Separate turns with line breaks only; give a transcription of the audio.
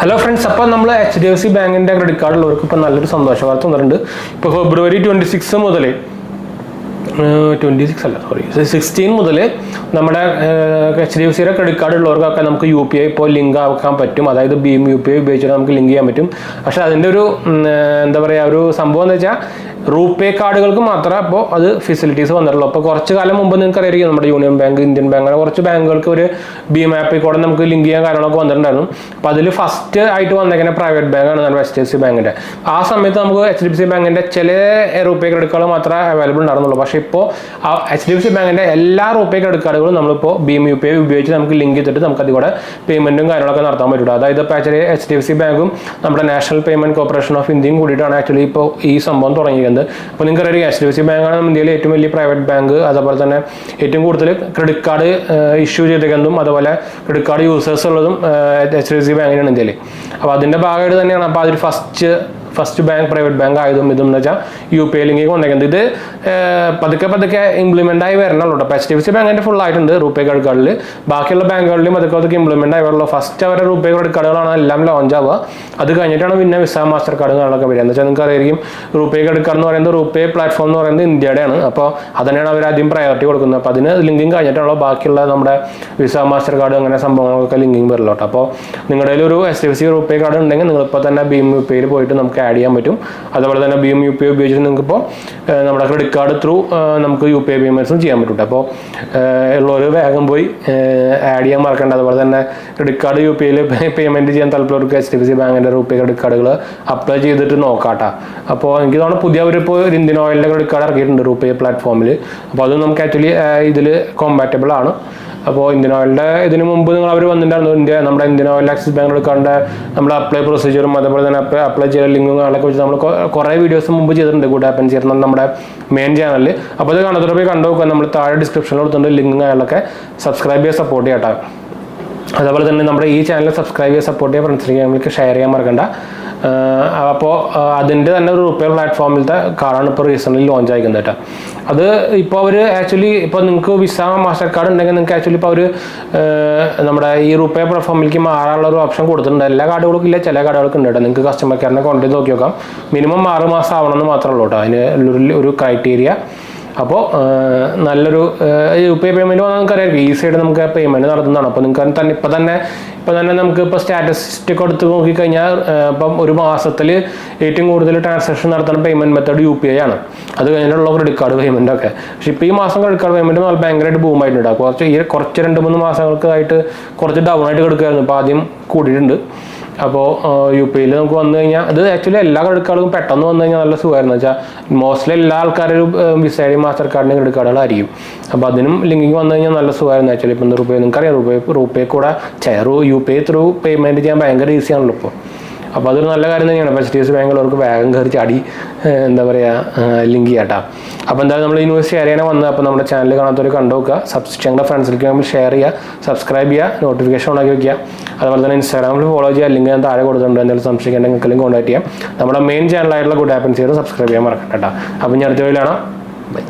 Hello friends, അപ്പോൾ നമ്മൾ HDFC ബാങ്കിന്റെ ക്രെഡിറ്റ് കാർഡ് ഉള്ളവർക്ക് ഇപ്പോൾ നല്ലൊരു സന്തോഷ വാർത്ത വന്നിട്ടുണ്ട്. ഇപ്പോൾ ഫെബ്രുവരി 26 മുതൽ 16 മുതൽ നമ്മുടെ HDFCയുടെ ക്രെഡിറ്റ് കാർഡ് ഉള്ളവർക്കൊക്കെ നമുക്ക് UPI ഇപ്പോൾ ലിങ്ക് ആക്കാൻ പറ്റും. അതായത് ഭീം UPI ഉപയോഗിച്ചിട്ട് നമുക്ക് ലിങ്ക് ചെയ്യാൻ പറ്റും. പക്ഷേ അതിൻ്റെ ഒരു എന്താ പറയുക ഒരു സംഭവം എന്ന് വെച്ചാൽ റൂപേ കാർഡുകൾക്ക് മാത്രമേ അപ്പോൾ അത് ഫെസിലിറ്റീസ് വന്നിട്ടുള്ളൂ. അപ്പോൾ കുറച്ച് കാലം മുമ്പ് നിങ്ങൾക്ക് അറിയാം നമ്മുടെ യൂണിയൻ ബാങ്ക്, ഇന്ത്യൻ ബാങ്ക്, അങ്ങനെ കുറച്ച് ബാങ്കുകൾക്ക് ഒരു ഭീം ആപ്പിൽ കൂടെ നമുക്ക് ലിങ്ക് ചെയ്യാൻ കാര്യങ്ങളൊക്കെ വന്നിട്ടുണ്ടായിരുന്നു. അപ്പോൾ അതിൽ ഫസ്റ്റ് ആയിട്ട് വന്നേക്കുന്ന പ്രൈവറ്റ് ബാങ്കാണ് നമ്മുടെ HDFC ബാങ്കിൻ്റെ. ആ സമയത്ത് നമുക്ക് HDFC ബാങ്കിൻ്റെ ചില റൂപേ ക്രെഡിറ്റ് കാർഡ് മാത്രമേ അവൈലബിൾ ഉണ്ടായിരുന്നുള്ളൂ. പക്ഷേ ഇപ്പോൾ HDFC ബാങ്കിൻ്റെ എല്ലാ റൂപേ ക്രെഡിറ്റ് കാർഡുകളും നമ്മളിപ്പോൾ ഭീം UPI ഉപയോഗിച്ച് നമുക്ക് ലിങ്ക് ചെയ്തിട്ട് നമുക്ക് അതിലൂടെ പേയ്മെൻറ്റും കാര്യങ്ങളൊക്കെ നടത്താൻ പറ്റും. അതായത് ഇപ്പോൾ ആക്ച്വലി HDFC ബാങ്കും നമ്മുടെ നാഷണൽ പേയ്മെൻറ്റ് കോർപ്പറേഷൻ ഓഫ് ഇന്ത്യയും കൂടിയിട്ടാണ് ആക്ച്വലി ഇപ്പോൾ ഈ സംഭവം തുടങ്ങിയത്. അപ്പോൾ നിങ്ങൾക്കറിയാം HDFC ബാങ്കാണ് ഇന്ത്യയിലെ ഏറ്റവും വലിയ പ്രൈവറ്റ് ബാങ്ക്. അതുപോലെ തന്നെ ഏറ്റവും കൂടുതൽ ക്രെഡിറ്റ് കാർഡ് ഇഷ്യൂ ചെയ്തതും അതുപോലെ ക്രെഡിറ്റ് കാർഡ് യൂസേഴ്സ് ഉള്ളതും HDFC ബാങ്കിനാണ് ഇന്ത്യയിൽ. അപ്പോൾ അതിൻ്റെ ഭാഗമായിട്ട് തന്നെയാണ് അപ്പോൾ അതിൽ ഫസ്റ്റ് ബാങ്ക് പ്രൈവറ്റ് ബാങ്ക് ആയതും ഇതെന്ന് വെച്ചാൽ UPI ലിങ്കിലേക്ക് വന്നേക്കുന്നത്. ഇത് പതുക്കെ ഇംപ്ലിമെൻ്റ് ആയി വരണല്ലോ. അപ്പോൾ HDFC ബാങ്കിൻ്റെ ഫുൾ ആയിട്ടുണ്ട് റൂപേ ക്രെഡിറ്റ് കാർഡിൽ. ബാക്കിയുള്ള ബാങ്കുകളിലും പതുക്കെ ഇംപ്ലിമെൻ്റ് ആയി വരുള്ളൂ. ഫസ്റ്റ് അവരുടെ റൂപേ ക്രെഡിറ്റ് കാർഡുകളാണ് എല്ലാം ലോഞ്ച് ആവുക. അത് കഴിഞ്ഞിട്ടാണ് പിന്നെ വിസ മാസ്റ്റർ കാർഡുകളൊക്കെ വരിക. എന്ന് വെച്ചാൽ നിങ്ങൾക്ക് അറിയാം റൂപേ ക്രെഡിറ്റ് കാർഡ് എന്ന് പറയുന്നത് റൂപേ പ്ലാറ്റ്ഫോം എന്ന് പറയുന്നത് ഇന്ത്യയുടെയാണ്. അപ്പോൾ അതിനാണ് അവർ ആദ്യം പ്രയോറിറ്റി കൊടുക്കുന്നത്. അപ്പോൾ അതിന് ലിങ്കിങ് കഴിഞ്ഞിട്ടാണല്ലോ ബാക്കിയുള്ള നമ്മുടെ വിസ മാസ്റ്റർ കാർഡ് അങ്ങനെ സംഭവങ്ങളൊക്കെ ലിങ്കിങ് വരില്ലോട്ടോ. അപ്പോൾ നിങ്ങളുടെ കയ്യിൽ ഒരു HDFC റൂപേ കാർഡ് ഉണ്ടെങ്കിൽ നിങ്ങളിപ്പോൾ തന്നെ ഭീം UPI പോയിട്ട് നമുക്ക് ആഡ് ചെയ്യാൻ പറ്റും. അതുപോലെ തന്നെ ഭീം UPI ഉപയോഗിച്ചിട്ട് നിങ്ങൾക്കിപ്പോൾ നമ്മുടെ ക്രെഡിറ്റ് കാർഡ് ത്രൂ നമുക്ക് UPI പേയ്മെൻറ്റ്സും ചെയ്യാൻ പറ്റും. അപ്പോൾ ഉള്ളവർ വേഗം പോയി ആഡ് ചെയ്യാൻ മറക്കേണ്ട. അതുപോലെ തന്നെ ക്രെഡിറ്റ് കാർഡ് UPI പേയ്മെൻറ്റ് ചെയ്യാൻ താല്പര്യമുള്ളവർക്ക് HDFC ബാങ്കിൻ്റെ റൂപേ ക്രെഡിറ്റ് കാർഡുകൾ അപ്ലൈ ചെയ്തിട്ട് നോക്കാട്ടോ. അപ്പോൾ എനിക്ക് തോന്നുന്നു പുതിയ ഇപ്പോൾ ഇന്ത്യൻ ഓയിലിൻ്റെ ക്രെഡിറ്റ് കാർഡ് ഇറക്കിയിട്ടുണ്ട് റൂപേ പ്ലാറ്റ്ഫോമിൽ. അപ്പോൾ അത് നമുക്ക് ആക്ച്വലി ഇതിൽ കോമ്പാറ്റബിൾ ആണ്. അപ്പോൾ ഇന്ത്യൻ ഓയിലിൻ്റെ ഇതിന് മുമ്പ് അവർ വന്നിട്ടുണ്ടായിരുന്നു. നമ്മുടെ ഇന്ത്യൻ ഓയിൽ ആക്സിസ് ബാങ്ക് എടുക്കാണ്ട് നമ്മുടെ അപ്ലൈ പ്രൊസീജിയറും അതുപോലെ തന്നെ അപ്ലൈ ചെയ്ത ലിങ്കും അതൊക്കെ വെച്ച് നമ്മൾ കുറേ വീഡിയോസ് മുമ്പ് ചെയ്തിട്ടുണ്ട് 𝙑𝙞𝙙𝙬 നമ്മുടെ മെയിൻ ചാനലിൽ. അപ്പോൾ അത് കാണാത്തവർ പോയി കണ്ടു നോക്കുക. നമ്മൾ താഴെ ഡിസ്ക്രിപ്ഷനിൽ കൊടുത്തിട്ടുണ്ട് ലിങ്കും അയാളൊക്കെ സബ്സ്ക്രൈബ് ചെയ്ത് സപ്പോർട്ട് ചെയ്യട്ടോ. അതുപോലെ തന്നെ നമ്മുടെ ഈ ചാനൽ സബ്സ്ക്രൈബ് ചെയ്ത് സപ്പോർട്ട് ചെയ്യാൻ ഫ്രണ്ട്സിലേക്ക് ഷെയർ ചെയ്യാൻ മറക്കണ്ട. അപ്പോൾ അതിൻ്റെ തന്നെ ഒരു റൂപേ പ്ലാറ്റ്ഫോമിലത്തെ കാർഡാണ് ഇപ്പോൾ റീസെൻ്റ്ലി ലോഞ്ച് ആയിരിക്കുന്നത് കേട്ടോ. അത് ഇപ്പോൾ അവർ ആക്ച്വലി ഇപ്പോൾ നിങ്ങൾക്ക് വിസ മാസ്റ്റർ കാർഡ് ഉണ്ടെങ്കിൽ നിങ്ങൾക്ക് ആക്ച്വലി ഇപ്പോൾ അവർ നമ്മുടെ ഈ റൂപേ പ്ലാറ്റ്ഫോമിലേക്ക് മാറാനുള്ള ഒരു ഓപ്ഷൻ കൊടുത്തിട്ടുണ്ട്. എല്ലാ കാർഡുകൾക്കും ഇല്ല, ചില കാർഡുകൾക്ക് ഉണ്ട് കേട്ടോ. നിങ്ങൾക്ക് കസ്റ്റമർ കെയറിനെ കോൺടാക്ട് നോക്കി നോക്കാം. മിനിമം 6 മാസം ആവണമെന്ന് മാത്രമേ ഉള്ളൂ കേട്ടോ അതിന് ഒരു ക്രൈറ്റീരിയ. അപ്പോൾ നല്ലൊരു UPI പേയ്മെൻറ്റ് വന്നാൽ നമുക്കറിയാം ഈസിയായിട്ട് നമുക്ക് പേയ്മെൻറ്റ് നടത്തുന്നതാണ്. അപ്പോൾ നിങ്ങൾക്ക് തന്നെ ഇപ്പം തന്നെ നമുക്ക് ഇപ്പോൾ സ്റ്റാറ്റിസ്റ്റിക് എടുത്ത് നോക്കിക്കഴിഞ്ഞാൽ ഇപ്പം ഒരു മാസത്തിൽ ഏറ്റവും കൂടുതൽ ട്രാൻസാക്ഷൻ നടത്തുന്ന പേയ്മെൻറ്റ് മെത്തേഡ് UPI ആണ്. അത് കഴിഞ്ഞിട്ടുള്ള ക്രെഡിറ്റ് കാർഡ് പേയ്മെൻ്റ് ഒക്കെ. പക്ഷേ ഇപ്പോൾ ഈ മാസം ക്രെഡിറ്റ് കാർഡ് പേയ്മെൻറ്റ് നല്ല ഭയങ്കരമായിട്ട് ബൂമായിട്ടുണ്ട്. കുറച്ച് 2-3 മാസങ്ങൾക്കായിട്ട് കുറച്ച് ഡൗൺ ആയിട്ട് കിടക്കുകയായിരുന്നു. ഇപ്പോൾ ആദ്യം കൂടിയിട്ടുണ്ട്. അപ്പോൾ UPIയിൽ നമുക്ക് വന്നു കഴിഞ്ഞാൽ അത് ആക്ച്വലി എല്ലാ ക്രെഡിറ്റ് കാർഡും പെട്ടെന്ന് വന്നു കഴിഞ്ഞാൽ നല്ല സുഖമായിരുന്നു. വെച്ചാൽ മോസ്റ്റ്ലി എല്ലാ ആൾക്കാരും വിസയുടെയും മാസ്റ്റർ കാർഡിൻ്റെയും ക്രെഡിറ്റ് കാർഡുകളായിരിക്കും. അപ്പോൾ അതിനും ലിങ്കിങ് വന്നു കഴിഞ്ഞാൽ നല്ല സുഖമായിരുന്നു. ആക്ച്വലി ഇപ്പം നിങ്ങൾക്കറിയാം റൂപേ കൂടെ UPI ത്രൂ പേയ്മെൻറ്റ് ചെയ്യാൻ ഭയങ്കര ഈസിയാണല്ലോ ഇപ്പോൾ. അപ്പോൾ അതൊരു നല്ല കാര്യം തന്നെയാണ്. ഇപ്പോൾ HDFC ബാങ്കുള്ളവർക്ക് വേഗം കയറി ചാടി എന്താ പറയുക ലിങ്ക് ചെയ്യാട്ടോ. അപ്പോൾ എന്തായാലും നമ്മൾ യൂണിവേഴ്സിറ്റി ഷെയർ ചെയ്യാൻ വന്നത്. അപ്പോൾ നമ്മുടെ ചാനൽ കാണാത്തവർ കണ്ടു നോക്കുക. ഞങ്ങളുടെ ഫ്രണ്ട്സിലേക്ക് നമ്മൾ ഷെയർ ചെയ്യുക, സബ്സ്ക്രൈബ് ചെയ്യുക, നോട്ടിഫിക്കേഷൻ ഓണാക്കി വയ്ക്കുക. അതുപോലെ തന്നെ ഇൻസ്റ്റാഗ്രാമിൽ ഫോളോ ചെയ്യുക. ലിങ്ക് ഞാൻ താഴെ കൊടുത്തിട്ടുണ്ട്. എന്തെങ്കിലും സംശയിക്കേണ്ടെങ്കിൽ നിങ്ങൾക്ക് കോൺടാക്ട് ചെയ്യാം. നമ്മുടെ മെയിൻ ചാനലായിട്ടുള്ള 𝙑𝙞𝙙𝙬 സബ്സ്ക്രൈബ് ചെയ്യാൻ മറക്കണ്ട കേട്ടോ. അപ്പോൾ ഞാൻ അടുത്ത വീഡിയോയിലാണ്. ബൈ.